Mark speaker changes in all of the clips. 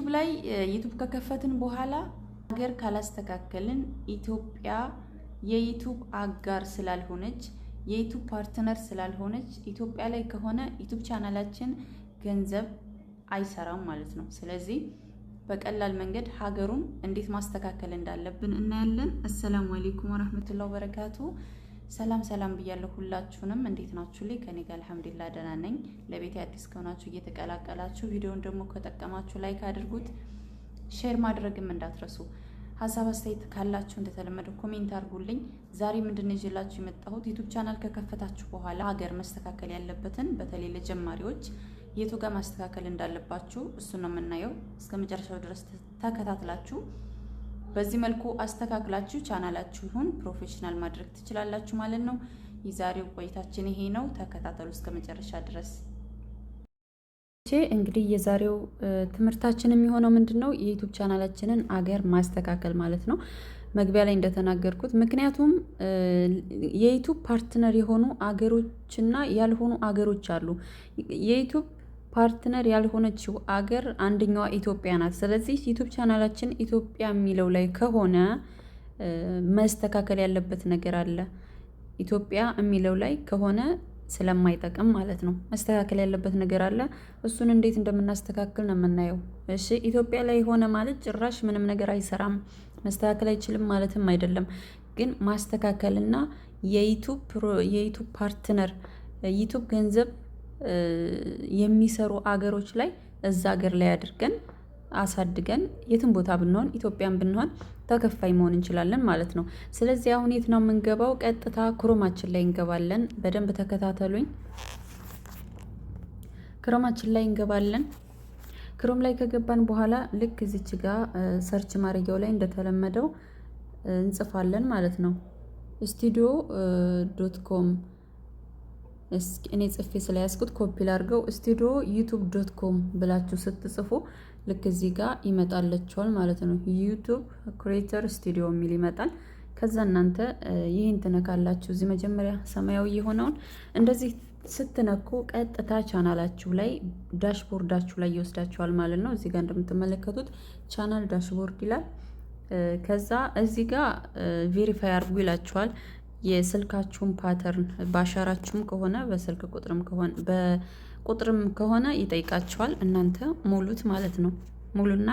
Speaker 1: ዩቱብ ላይ ዩቱብ ከከፈትን በኋላ ሀገር ካላስተካከልን ኢትዮጵያ የዩቱብ አጋር ስላልሆነች የዩቱብ ፓርትነር ስላልሆነች ኢትዮጵያ ላይ ከሆነ ዩቱብ ቻናላችን ገንዘብ አይሰራም ማለት ነው። ስለዚህ በቀላል መንገድ ሀገሩን እንዴት ማስተካከል እንዳለብን እናያለን። አሰላሙ አለይኩም ወራህመቱላሂ ወበረካቱ። ሰላም ሰላም ብያለሁ ሁላችሁንም፣ እንዴት ናችሁ? ላይ ከኔ ጋር አልሐምዱሊላህ ደህና ነኝ። ለቤቴ አዲስ ከሆናችሁ እየተቀላቀላችሁ ቪዲዮውን ደግሞ ከጠቀማችሁ ላይክ አድርጉት፣ ሼር ማድረግም እንዳትረሱ። ሀሳብ አስተያየት ካላችሁ እንደተለመደው ኮሜንት አድርጉልኝ። ዛሬ ምንድን ነው ይዤላችሁ የመጣሁት ዩቲዩብ ቻናል ከከፈታችሁ በኋላ ሀገር መስተካከል ያለበትን በተለይ ለጀማሪዎች የቱ ጋር ማስተካከል እንዳለባችሁ እሱን ነው የምናየው። እስከ መጨረሻው ድረስ ተከታትላችሁ በዚህ መልኩ አስተካክላችሁ ቻናላችሁን ፕሮፌሽናል ማድረግ ትችላላችሁ ማለት ነው። የዛሬው ቆይታችን ይሄ ነው። ተከታተሉ እስከ መጨረሻ ድረስ። እንግዲህ የዛሬው ትምህርታችን የሚሆነው ምንድነው የዩቲዩብ ቻናላችንን አገር ማስተካከል ማለት ነው። መግቢያ ላይ እንደተናገርኩት ምክንያቱም የዩቲዩብ ፓርትነር የሆኑ አገሮችና ያልሆኑ አገሮች አሉ። የዩቲዩብ ፓርትነር ያልሆነችው አገር አንደኛዋ ኢትዮጵያ ናት። ስለዚህ ዩቲዩብ ቻናላችን ኢትዮጵያ የሚለው ላይ ከሆነ መስተካከል ያለበት ነገር አለ። ኢትዮጵያ የሚለው ላይ ከሆነ ስለማይጠቅም ማለት ነው። መስተካከል ያለበት ነገር አለ። እሱን እንዴት እንደምናስተካክል ነው የምናየው። እሺ፣ ኢትዮጵያ ላይ ሆነ ማለት ጭራሽ ምንም ነገር አይሰራም፣ መስተካከል አይችልም ማለትም አይደለም። ግን ማስተካከልና የዩቲዩብ ፓርትነር ዩቲዩብ ገንዘብ የሚሰሩ አገሮች ላይ እዛ ሀገር ላይ አድርገን አሳድገን የትም ቦታ ብንሆን ኢትዮጵያን ብንሆን ተከፋይ መሆን እንችላለን ማለት ነው። ስለዚህ አሁን የት ነው የምንገባው? ቀጥታ ክሮማችን ላይ እንገባለን። በደንብ ተከታተሉኝ። ክሮማችን ላይ እንገባለን። ክሮም ላይ ከገባን በኋላ ልክ እዚች ጋር ሰርች ማድረጊያው ላይ እንደተለመደው እንጽፋለን ማለት ነው። ስቱዲዮ ዶት ኮም እኔ ጽፌ ስለያዝኩት ኮፒ ላድርገው። ስቱዲዮ ዩቱብ ዶት ኮም ብላችሁ ስትጽፉ ልክ እዚህ ጋር ይመጣላችኋል ማለት ነው። ዩቱብ ክሬተር ስቱዲዮ የሚል ይመጣል። ከዛ እናንተ ይህን ትነካላችሁ። እዚህ መጀመሪያ ሰማያዊ የሆነውን እንደዚህ ስትነኩ ቀጥታ ቻናላችሁ ላይ ዳሽቦርዳችሁ ላይ ይወስዳችኋል ማለት ነው። እዚህ ጋር እንደምትመለከቱት ቻናል ዳሽቦርድ ይላል። ከዛ እዚህ ጋር ቬሪፋይ አድርጉ ይላችኋል። የስልካችሁን ፓተርን ባሻራችሁም ከሆነ በስልክ ቁጥርም ከሆነ ይጠይቃችኋል። እናንተ ሙሉት ማለት ነው። ሙሉና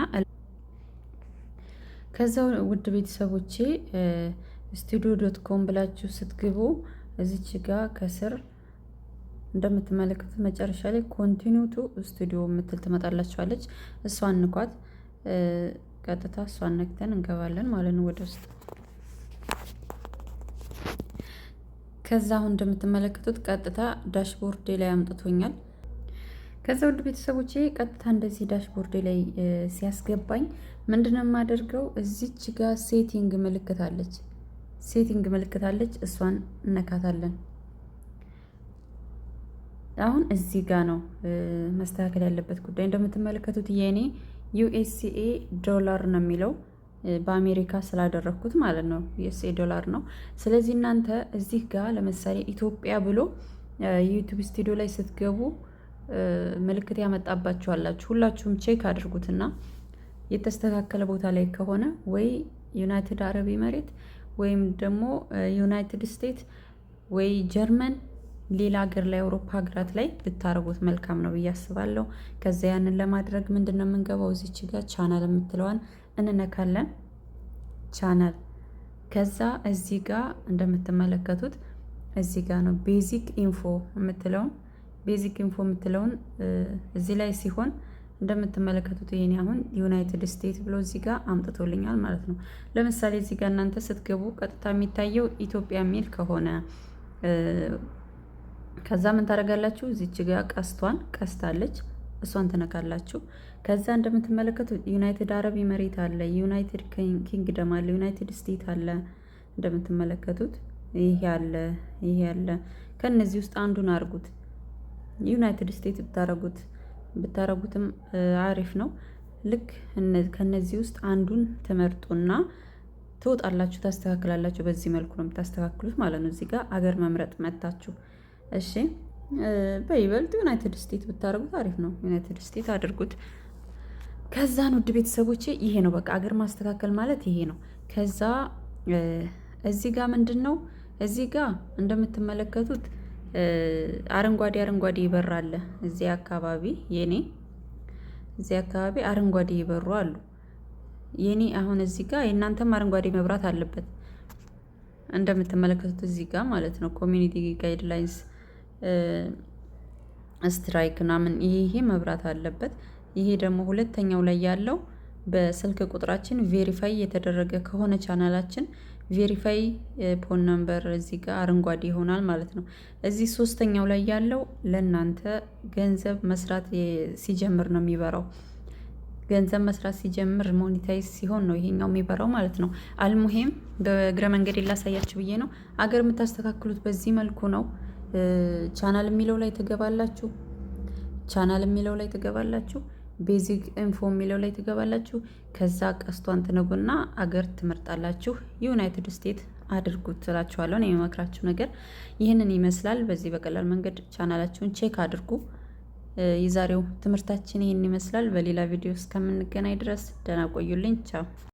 Speaker 1: ከዛው ውድ ቤተሰቦቼ ስቱዲዮ ዶት ኮም ብላችሁ ስትገቡ እዚች ጋር ከስር እንደምትመለከቱት መጨረሻ ላይ ኮንቲኒው ቱ ስቱዲዮ የምትል ትመጣላችኋለች። እሷን ንኳት። ቀጥታ እሷን ነክተን እንገባለን ማለት ነው ወደ ውስጥ። ከዛ አሁን እንደምትመለከቱት ቀጥታ ዳሽቦርድ ላይ አምጥቶኛል። ከዛ ውድ ቤተሰቦቼ ቀጥታ እንደዚህ ዳሽቦርድ ላይ ሲያስገባኝ ምንድነው የማደርገው? እዚች ጋር ሴቲንግ ምልክት አለች። እሷን እነካታለን። አሁን እዚህ ጋር ነው መስተካከል ያለበት ጉዳይ። እንደምትመለከቱት የኔ ዩኤስኤ ዶላር ነው የሚለው በአሜሪካ ስላደረኩት ማለት ነው። ዩኤስኤ ዶላር ነው። ስለዚህ እናንተ እዚህ ጋር ለምሳሌ ኢትዮጵያ ብሎ ዩቲዩብ ስቱዲዮ ላይ ስትገቡ ምልክት ያመጣባችኋላችሁ። ሁላችሁም ቼክ አድርጉትና የተስተካከለ ቦታ ላይ ከሆነ ወይ ዩናይትድ አረብ ኤሚሬት ወይም ደግሞ ዩናይትድ ስቴትስ ወይ ጀርመን ሌላ ሀገር ላይ አውሮፓ ሀገራት ላይ ብታረጉት መልካም ነው ብዬ አስባለሁ። ከዛ ያንን ለማድረግ ምንድነው የምንገባው? እዚች ጋር ቻናል የምትለዋን እንነካለን። ቻናል ከዛ እዚህ ጋር እንደምትመለከቱት እዚህ ጋር ነው ቤዚክ ኢንፎ የምትለውን እዚህ ላይ ሲሆን እንደምትመለከቱት ይሄን አሁን ዩናይትድ ስቴትስ ብሎ እዚህ ጋር አምጥቶልኛል ማለት ነው። ለምሳሌ እዚህ ጋር እናንተ ስትገቡ ቀጥታ የሚታየው ኢትዮጵያ የሚል ከሆነ ከዛ ምን ታደርጋላችሁ? እዚች ጋር ቀስታለች፣ እሷን ትነካላችሁ። ከዛ እንደምትመለከቱት ዩናይትድ አረብ ኤሚሬት አለ፣ ዩናይትድ ኪንግደም አለ፣ ዩናይትድ ስቴትስ አለ። እንደምትመለከቱት ይሄ አለ። ከነዚህ ውስጥ አንዱን አድርጉት። ዩናይትድ ስቴትስ ብታረጉትም አሪፍ ነው። ልክ ከነዚህ ውስጥ አንዱን ትመርጡና ትወጣላችሁ፣ ታስተካክላላችሁ። በዚህ መልኩ ነው የምታስተካክሉት ማለት ነው። እዚህ ጋር አገር መምረጥ መታችሁ። እሺ፣ በይበልጥ ዩናይትድ ስቴትስ ብታረጉት አሪፍ ነው። ዩናይትድ ስቴትስ አድርጉት። ከዛን ውድ ቤተሰቦቼ ይሄ ነው በቃ አገር ማስተካከል ማለት ይሄ ነው። ከዛ እዚህ ጋር ምንድን ነው እዚህ ጋር እንደምትመለከቱት አረንጓዴ አረንጓዴ ይበራል። እዚህ አካባቢ እዚህ አካባቢ አረንጓዴ ይበሩ አሉ። የኔ አሁን እዚህ ጋር የእናንተም አረንጓዴ መብራት አለበት እንደምትመለከቱት እዚህ ጋር ማለት ነው። ኮሚኒቲ ጋይድላይንስ ስትራይክ ምናምን ይሄ መብራት አለበት። ይሄ ደግሞ ሁለተኛው ላይ ያለው በስልክ ቁጥራችን ቬሪፋይ የተደረገ ከሆነ ቻናላችን ቬሪፋይ ፎን ነምበር እዚህ ጋር አረንጓዴ ይሆናል ማለት ነው። እዚህ ሶስተኛው ላይ ያለው ለእናንተ ገንዘብ መስራት ሲጀምር ነው የሚበራው። ገንዘብ መስራት ሲጀምር ሞኔታይዝ ሲሆን ነው ይሄኛው የሚበራው ማለት ነው። አልሙሄም በእግረ መንገድ ላሳያችሁ ብዬ ነው። አገር የምታስተካክሉት በዚህ መልኩ ነው። ቻናል የሚለው ላይ ትገባላችሁ። ቤዚክ ኢንፎ የሚለው ላይ ትገባላችሁ። ከዛ ቀስቷን ትነጉና አገር ትመርጣላችሁ። ዩናይትድ ስቴትስ አድርጉት ትላችኋለሁ። እኔ የመክራችሁ ነገር ይህንን ይመስላል። በዚህ በቀላል መንገድ ቻናላችሁን ቼክ አድርጉ። የዛሬው ትምህርታችን ይህን ይመስላል። በሌላ ቪዲዮ እስከምንገናኝ ድረስ ደህና ቆዩልኝ። ቻው